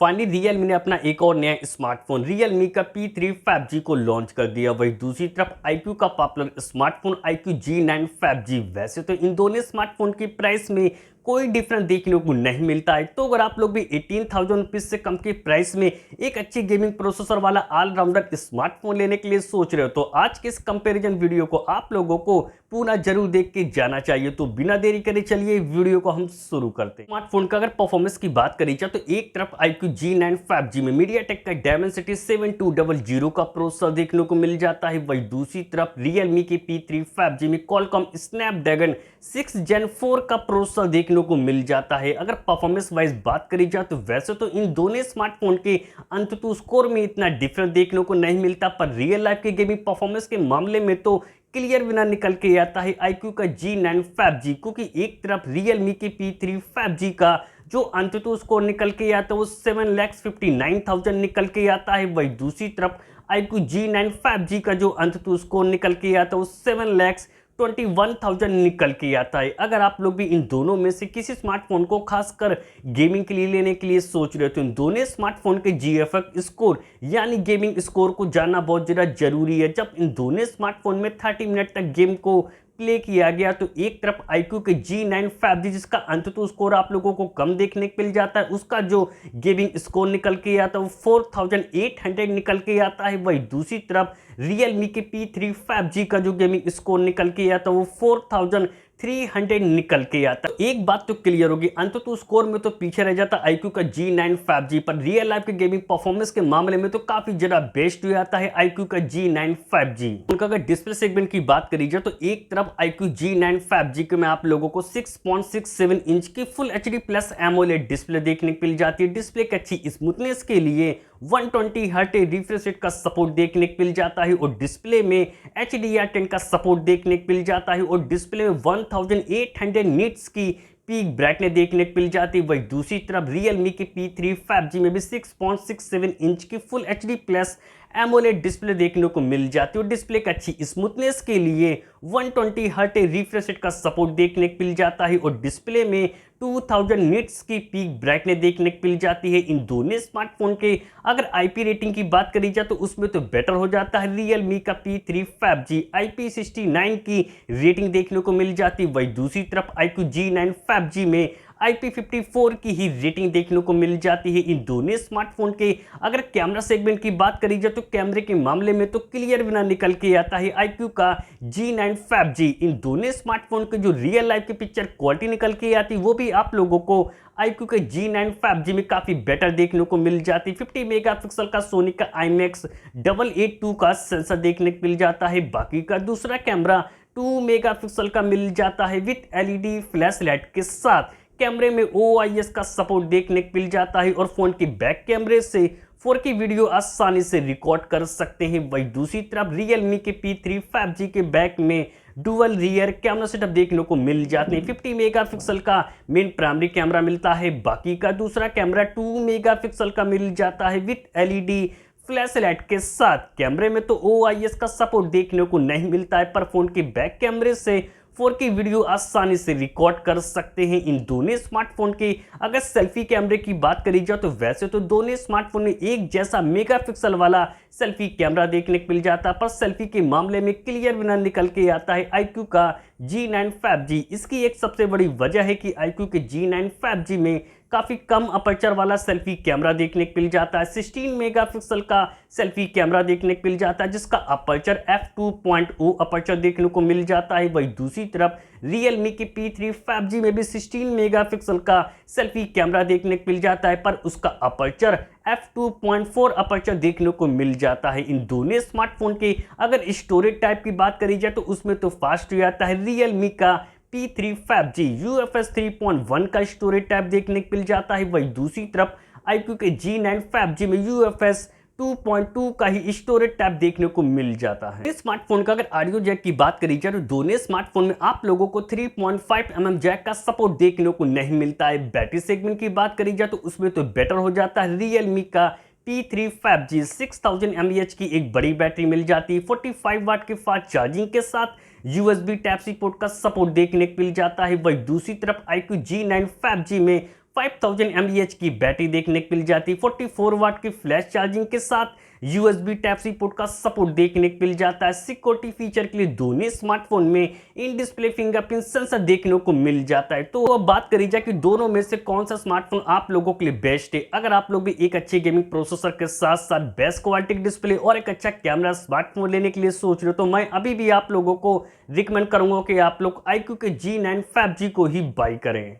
Finally Realme ने अपना एक और नया स्मार्टफोन Realme का P3 5G को लॉन्च कर दिया। वहीं दूसरी तरफ iQOO का popular smartphone iQOO G9 5G। वैसे तो इन दोनों स्मार्टफोन की प्राइस में कोई डिफरेंस देखने को नहीं मिलता है, तो अगर आप लोग भी 18,000 रुपीज से कम के प्राइस में एक अच्छी गेमिंग प्रोसेसर वाला ऑलराउंडर स्मार्टफोन लेने के लिए सोच रहे हो तो आज के इस कंपैरिजन वीडियो को आप लोगों को पूरा जरूर देख के जाना चाहिए। तो बिना देरी करे चलिए वीडियो को हम शुरू करते हैं। स्मार्टफोन का अगर परफॉर्मेंस की बात करी जाए तो एक तरफ iQOO G9 5G में MediaTek का Dimensity 7200 का प्रोसेसर देखने को मिल जाता है। वहीं दूसरी तरफ Realme के P3 5G में Qualcomm Snapdragon 6 Gen 4 का प्रोसेसर देखने को मिल जाता है। अगर परफॉर्मेंस वाइज बात करी जाए तो वैसे तो इन दोनों स्मार्टफोन के अंततः स्कोर में इतना डिफरेंस देखने को नहीं मिलता, पर रियल लाइफ के गेमिंग परफॉर्मेंस के मामले में तो क्लियर बिना निकल के आता है iQOO का G9 5G, क्योंकि एक तरफ Realme के P3 5G का जो अंततः स्कोर निकल के आता है वो 7,59,000 निकल के आता है। वही दूसरी तरफ iQOO G9 5G का जो अंततः स्कोर निकल के आता है वो 7,21,000 निकल के आता है। अगर आप लोग भी इन दोनों में से किसी स्मार्टफोन को खासकर गेमिंग के लिए लेने के लिए सोच रहे हो तो इन दोनों स्मार्टफोन के GFX स्कोर यानी गेमिंग स्कोर को जानना बहुत ज़्यादा जरूरी है। जब इन दोनों स्मार्टफोन में 30 मिनट तक गेम को प्ले किया गया तो एक तरफ iQOO के G9 5G जिसका अंततः स्कोर आप लोगों को कम देखने को मिल जाता है, उसका जो गेमिंग स्कोर निकल के आता है वो 4800 निकल के आता है। वही दूसरी तरफ Realme के P3 5G का जो गेमिंग स्कोर निकल के आता है वो 4300 निकल के आता है। एक बात तो क्लियर होगी, अंततः स्कोर में तो पीछे रह जाता iQOO का G9 5G, पर रियल लाइफ के गेमिंग परफॉर्मेंस के मामले में तो काफी ज्यादा बेस्ट हो जाता है iQOO का G9 5G। उनका अगर डिस्प्ले सेगमेंट की बात करी जाए तो एक तरफ iQOO G9 5G के में आप लोगों को 6.67 इंच की full HD plus AMOLED display देखने को मिल जाती है। डिस्प्ले की अच्छी स्मूथनेस के लिए 120 हर्ट रिफ्रेश रेट का सपोर्ट देखने को मिल जाता है और डिस्प्ले में HDR10 का सपोर्ट देखने को मिल जाता है और डिस्प्ले में 1800 निट्स की पीक ब्राइटनेस देखने को मिल जाती है। वही दूसरी तरफ Realme के P3 5G में भी 6.67 इंच की full HD plus AMOLED display देखने को मिल जाती है और डिस्प्ले की अच्छी स्मूथनेस के लिए 120 हर्ट रिफ्रेश रेट का सपोर्ट देखने को मिल जाता है और डिस्प्ले में 2000 निट्स की पीक ब्राइटनेस देखने को मिल जाती है। इन दोनों स्मार्टफोन के अगर IP रेटिंग की बात करी जाए तो उसमें तो बेटर हो जाता है Realme का P3 5G, IP69 की रेटिंग देखने को मिल जाती है। वही दूसरी तरफ iQOO G9 5G में IP54 की ही रेटिंग देखने को मिल जाती है। इन दोनों स्मार्टफोन के अगर कैमरा सेगमेंट की बात करी जाए तो कैमरे के मामले में तो क्लियर बिना निकल के आता है iQOO का G9 5G। इन दोनों स्मार्टफोन के जो रियल लाइफ की पिक्चर क्वालिटी निकल के आती है वो भी आप लोगों को iQOO के G9 5G में काफी बेटर देखने को मिल जाती है। 50 मेगापिक्सल का सोनी का IMX 882 का सेंसर देखने को मिल जाता है। बाकी का दूसरा कैमरा 2 मेगापिक्सल का मिल जाता है विथ LED फ्लैश लाइट के साथ। कैमरे में OIS का सपोर्ट देखने को मिल जाता है और फोन के बैक कैमरे से 4K वीडियो आसानी से रिकॉर्ड कर सकते हैं। वही दूसरी तरफ Realme के P3 5G के बैक में डुअल रियर कैमरा सेटअप देखने को मिल जाते हैं। 50 मेगापिक्सल का मेन प्राइमरी कैमरा मिलता है, बाकी का दूसरा कैमरा 2 मेगापिक्सल का मिल जाता है विथ LED फ्लैश लाइट के साथ। कैमरे में तो OIS का सपोर्ट देखने को नहीं मिलता है, पर फोन के बैक कैमरे से 4K वीडियो आसानी से रिकॉर्ड कर सकते हैं। इन दोनों स्मार्टफोन के अगर सेल्फी कैमरे की बात करी जाए तो वैसे तो दोनों स्मार्टफोन में एक जैसा मेगापिक्सल वाला सेल्फी कैमरा देखने को मिल जाता है, पर सेल्फी के मामले में क्लियर बिना निकल के आता है iQOO का G9 5G। इसकी एक सबसे बड़ी वजह है कि iQOO के G9 5G में काफ़ी कम अपर्चर वाला सेल्फी कैमरा देखने को मिल जाता है। 16 मेगापिक्सल का सेल्फी कैमरा देखने को मिल जाता है जिसका अपर्चर f2.0 अपर्चर देखने को मिल जाता है। वही दूसरी तरफ Realme के P3 5G में भी 16 मेगापिक्सल का सेल्फी कैमरा देखने को मिल जाता है, पर उसका अपर्चर f2.4 अपर्चर देखने को मिल जाता है। इन दोनों स्मार्टफोन के अगर स्टोरेज टाइप की बात करी जाए तो उसमें तो फास्ट हो जाता है Realme का P3 5G UFS 3.1 का स्टोरेज टाइप देखने को मिल जाता है। वही दूसरी तरफ iQOO के G9 5G में UFS 2.2 का ही स्टोरेज टाइप देखने को मिल जाता है। इस स्मार्टफोन का अगर ऑडियो जैक की बात करी जाए तो दोनों स्मार्टफोन में आप लोगों को 3.5 mm जैक का सपोर्ट देखने को नहीं मिलता है। बैटरी सेगमेंट की बात करी जाए तो उसमें तो बेटर हो जाता है Realme का P3 5G 6000 mAh की एक बड़ी बैटरी मिल जाती है। 45 वाट के फास्ट चार्जिंग के साथ USB टाइप सी पोर्ट का सपोर्ट देखने को मिल जाता है। वही दूसरी तरफ iQOO G9 5G में 5000 mAh की बैटरी देखने को मिल जाती है, 44 वाट की फ्लैश चार्जिंग के साथ USB टाइप सी पोर्ट का सपोर्ट देखने को मिल जाता है। सिक्योरिटी फीचर के लिए दोनों स्मार्टफोन में इन डिस्प्ले फिंगरप्रिंट सेंसर देखने को मिल जाता है। तो अब बात करी जाए कि दोनों में से कौन सा स्मार्टफोन आप लोगों के लिए बेस्ट है। अगर आप लोग भी एक अच्छे गेमिंग प्रोसेसर के साथ साथ बेस्ट क्वालिटी डिस्प्ले और एक अच्छा कैमरा स्मार्टफोन लेने के लिए सोच रहे हो, तो मैं अभी भी आप लोगों को रिकमेंड करूंगा कि आप लोग iQOO के G9 5G को ही बाई करें।